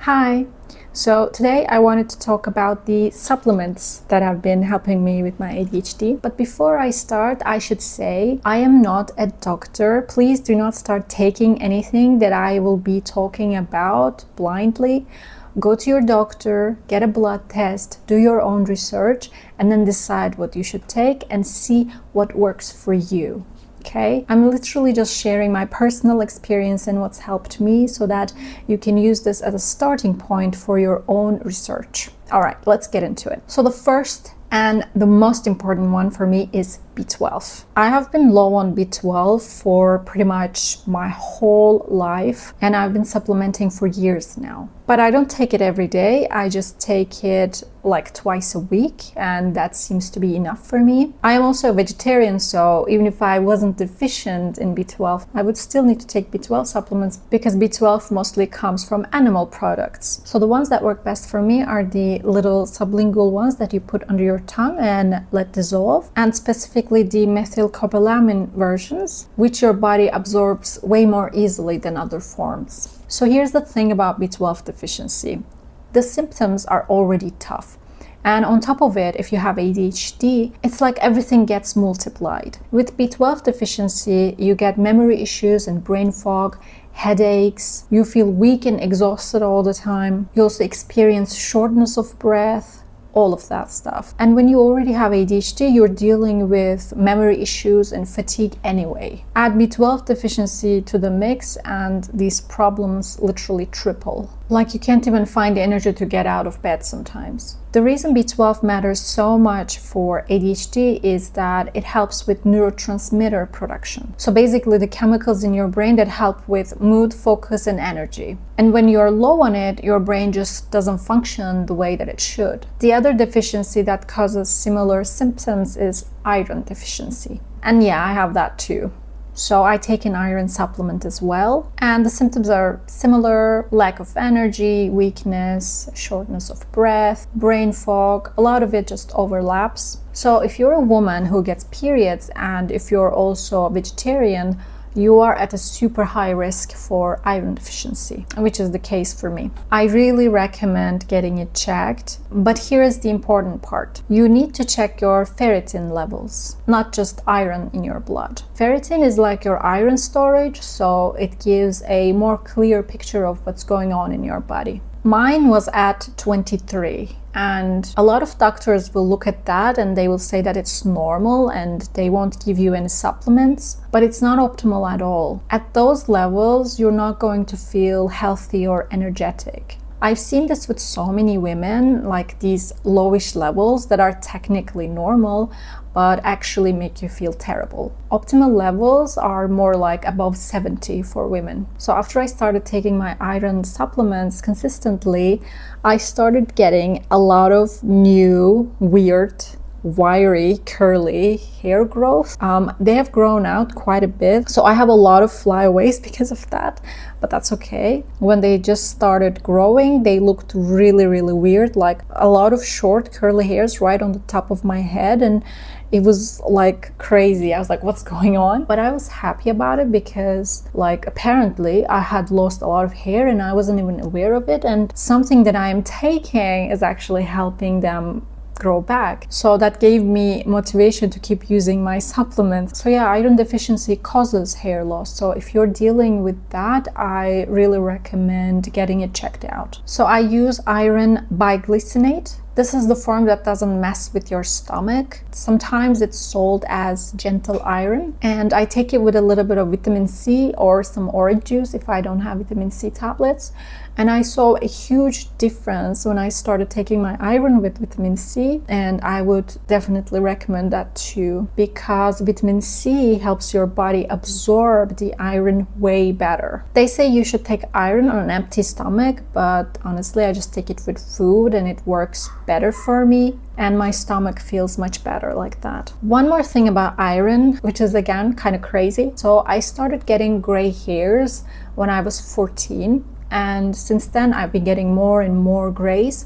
Hi! So today I wanted to talk about the supplements that have been helping me with my ADHD. But before I start, I should say I am not a doctor. Please do not start taking anything that I will be talking about blindly. Go to your doctor, get a blood test, do your own research, and then decide what you should take and see what works for you. Okay, I'm literally just sharing my personal experience and what's helped me so that you can use this as a starting point for your own research. All right, let's get into it. So the first and the most important one for me is B12. I have been low on B12 for pretty much my whole life, and I've been supplementing for years now. But I don't take it every day. I just take it like twice a week, and that seems to be enough for me. I am also a vegetarian, so even if I wasn't deficient in B12, I would still need to take B12 supplements because B12 mostly comes from animal products. So the ones that work best for me are the little sublingual ones that you put under your tongue and let dissolve, and specifically the methylcobalamin versions, which your body absorbs way more easily than other forms. So here's the thing about B12 deficiency. The symptoms are already tough. And on top of it, if you have ADHD, it's like everything gets multiplied. With B12 deficiency, you get memory issues and brain fog, headaches, you feel weak and exhausted all the time. You also experience shortness of breath, all of that stuff. And when you already have ADHD, you're dealing with memory issues and fatigue anyway. Add B12 deficiency to the mix and these problems literally triple. Like you can't even find the energy to get out of bed sometimes. The reason B12 matters so much for ADHD is that it helps with neurotransmitter production. So basically the chemicals in your brain that help with mood, focus, and energy. And when you're low on it, your brain just doesn't function the way that it should. The other deficiency that causes similar symptoms is iron deficiency. And yeah, I have that too. So I take an iron supplement as well, and the symptoms are similar: lack of energy, weakness, shortness of breath, brain fog. A lot of it just overlaps. So if you're a woman who gets periods and if you're also a vegetarian, you are at a super high risk for iron deficiency, which is the case for me. I really recommend getting it checked, but here is the important part. You need to check your ferritin levels, not just iron in your blood. Ferritin is like your iron storage, so it gives a more clear picture of what's going on in your body. Mine was at 23, and a lot of doctors will look at that and they will say that it's normal and they won't give you any supplements, but it's not optimal at all. At those levels, you're not going to feel healthy or energetic. I've seen this with so many women, like these lowish levels that are technically normal, but actually make you feel terrible. Optimal levels are more like above 70 for women. So after I started taking my iron supplements consistently, I started getting a lot of new, weird, wiry, curly hair growth. They have grown out quite a bit, so I have a lot of flyaways because of that, but that's okay. When they just started growing, they looked really, really weird, like a lot of short curly hairs right on the top of my head, and it was like crazy. I was like, what's going on? But I was happy about it because like apparently I had lost a lot of hair and I wasn't even aware of it, and something that I am taking is actually helping them grow back. So that gave me motivation to keep using my supplements. So yeah, iron deficiency causes hair loss. So if you're dealing with that, I really recommend getting it checked out. So I use iron biglycinate. This is the form that doesn't mess with your stomach. Sometimes it's sold as gentle iron, and I take it with a little bit of vitamin C or some orange juice if I don't have vitamin C tablets. And I saw a huge difference when I started taking my iron with vitamin C, and I would definitely recommend that too, because vitamin C helps your body absorb the iron way better. They say you should take iron on an empty stomach, but honestly I just take it with food and it works better for me, and my stomach feels much better like that. One more thing about iron, which is again kind of crazy. So I started getting gray hairs when I was 14, and since then I've been getting more and more grays.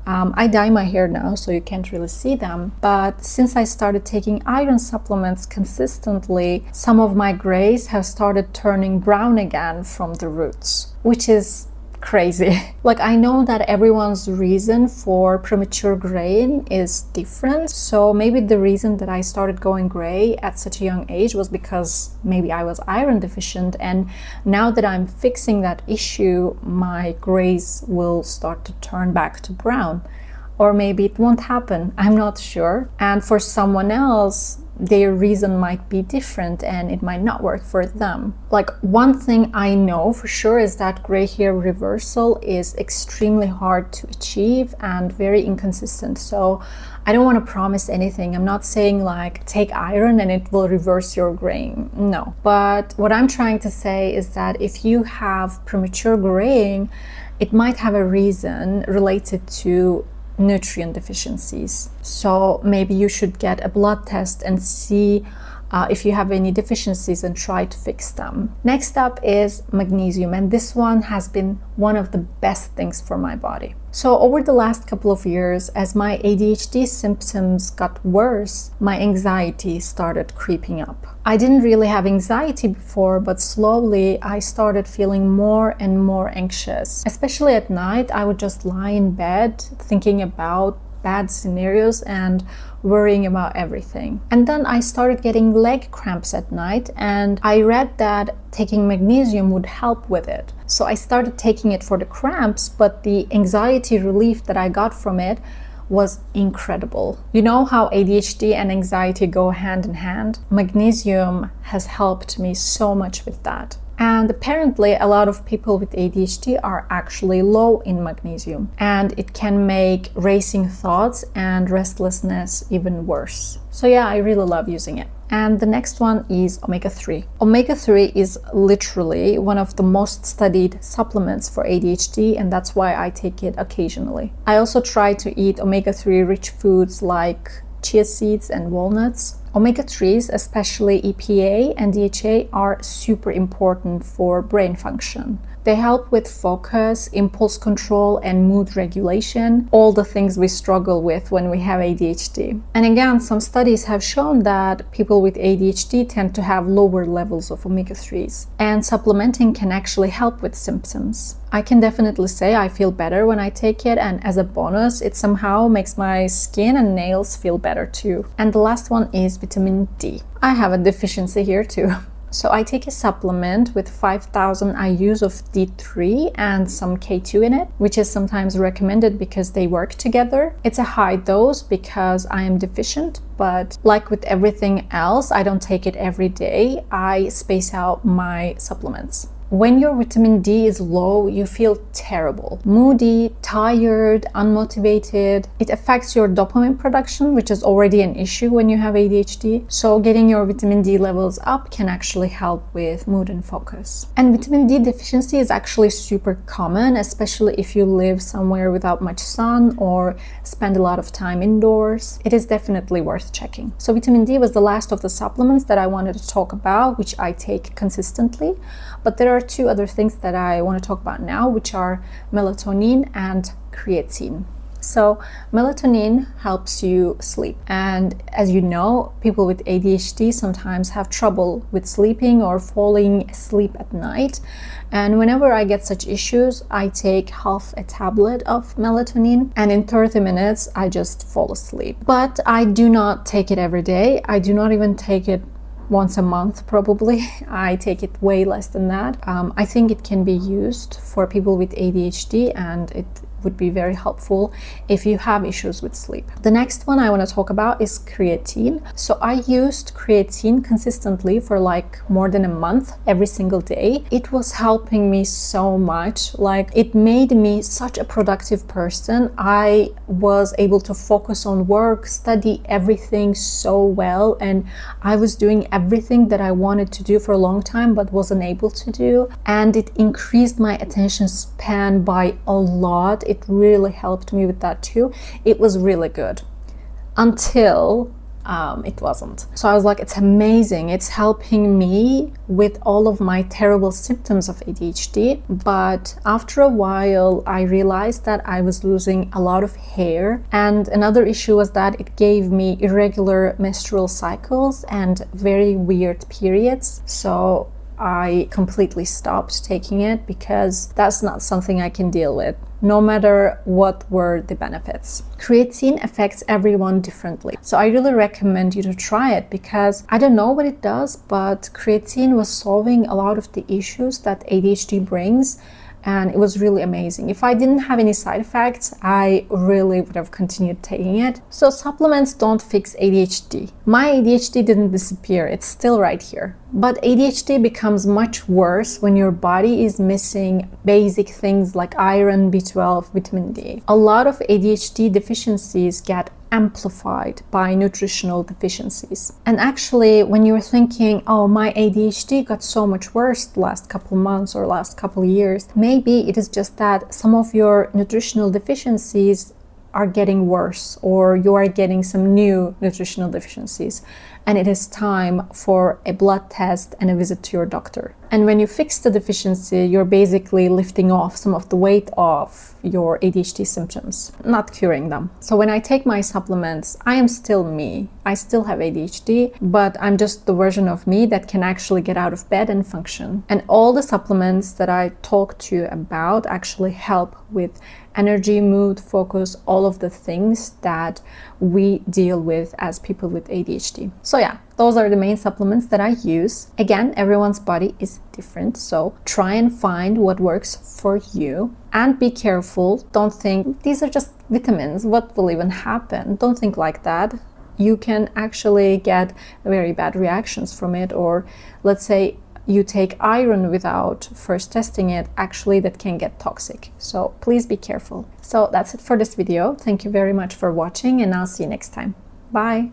I dye my hair now, so you can't really see them, but since I started taking iron supplements consistently, some of my grays have started turning brown again from the roots, which is crazy. Like, I know that everyone's reason for premature graying is different. So maybe the reason that I started going gray at such a young age was because maybe I was iron deficient, and now that I'm fixing that issue, my grays will start to turn back to brown. Or maybe it won't happen, I'm not sure. And for someone else, their reason might be different and it might not work for them. Like, one thing I know for sure is that gray hair reversal is extremely hard to achieve and very inconsistent. So I don't want to promise anything. I'm not saying like take iron and it will reverse your graying. No. But what I'm trying to say is that if you have premature graying, it might have a reason related to nutrient deficiencies. So maybe you should get a blood test and see if you have any deficiencies and try to fix them. Next up is magnesium, and this one has been one of the best things for my body. So over the last couple of years, as my ADHD symptoms got worse, my anxiety started creeping up. I didn't really have anxiety before, but slowly I started feeling more and more anxious. Especially at night, I would just lie in bed thinking about bad scenarios and worrying about everything. And then I started getting leg cramps at night, and I read that taking magnesium would help with it. So I started taking it for the cramps, but the anxiety relief that I got from it was incredible. You know how ADHD and anxiety go hand in hand? Magnesium has helped me so much with that. And apparently a lot of people with ADHD are actually low in magnesium, and it can make racing thoughts and restlessness even worse. So yeah, I really love using it. And the next one is omega-3. Omega-3 is literally one of the most studied supplements for ADHD, and that's why I take it occasionally. I also try to eat omega-3 rich foods like chia seeds and walnuts. Omega-3s, especially EPA and DHA, are super important for brain function. They help with focus, impulse control, and mood regulation, all the things we struggle with when we have ADHD. And again, some studies have shown that people with ADHD tend to have lower levels of omega-3s, and supplementing can actually help with symptoms. I can definitely say I feel better when I take it, and as a bonus, it somehow makes my skin and nails feel better too. And the last one is vitamin D. I have a deficiency here too. So I take a supplement with 5,000 IUs of D3 and some K2 in it, which is sometimes recommended because they work together. It's a high dose because I am deficient, but like with everything else, I don't take it every day. I space out my supplements. When your vitamin D is low, you feel terrible, moody, tired, unmotivated. It affects your dopamine production, which is already an issue when you have ADHD. So getting your vitamin D levels up can actually help with mood and focus. And vitamin D deficiency is actually super common, especially if you live somewhere without much sun or spend a lot of time indoors. It is definitely worth checking. So vitamin D was the last of the supplements that I wanted to talk about, which I take consistently. But there are two other things that I want to talk about now, which are melatonin and creatine. So melatonin helps you sleep. And as you know, people with ADHD sometimes have trouble with sleeping or falling asleep at night. And whenever I get such issues, I take half a tablet of melatonin, and in 30 minutes, I just fall asleep. But I do not take it every day. I do not even take it once a month probably. I take it way less than that. I think it can be used for people with ADHD, and it would be very helpful if you have issues with sleep. The next one I want to talk about is creatine. So I used creatine consistently for like more than a month every single day. It was helping me so much. Like, it made me such a productive person. I was able to focus on work, study everything so well, and I was doing everything that I wanted to do for a long time but wasn't able to do. And it increased my attention span by a lot. It really helped me with that too. It was really good until it wasn't. So I was like, it's amazing. It's helping me with all of my terrible symptoms of ADHD. But after a while, I realized that I was losing a lot of hair. And another issue was that it gave me irregular menstrual cycles and very weird periods. So I completely stopped taking it because that's not something I can deal with, no matter what were the benefits. Creatine affects everyone differently. So I really recommend you to try it because I don't know what it does, but creatine was solving a lot of the issues that ADHD brings. And it was really amazing. If I didn't have any side effects, I really would have continued taking it. So supplements don't fix ADHD. My ADHD didn't disappear, it's still right here. But ADHD becomes much worse when your body is missing basic things like iron, B12, vitamin D. A lot of ADHD deficiencies get amplified by nutritional deficiencies. And actually, when you're thinking, oh, my ADHD got so much worse the last couple months or last couple years, maybe it is just that some of your nutritional deficiencies are getting worse, or you are getting some new nutritional deficiencies, and it is time for a blood test and a visit to your doctor. And when you fix the deficiency, you're basically lifting off some of the weight of your ADHD symptoms, not curing them. So when I take my supplements, I am still me. I still have ADHD, but I'm just the version of me that can actually get out of bed and function. And all the supplements that I talked to you about actually help with energy, mood, focus, all of the things that we deal with as people with ADHD. So yeah, those are the main supplements that I use. Again, everyone's body is different, so try and find what works for you. And be careful. Don't think these are just vitamins. What will even happen? Don't think like that. You can actually get very bad reactions from it, or let's say you take iron without first testing it, actually that can get toxic. So please be careful. So that's it for this video. Thank you very much for watching, and I'll see you next time. Bye.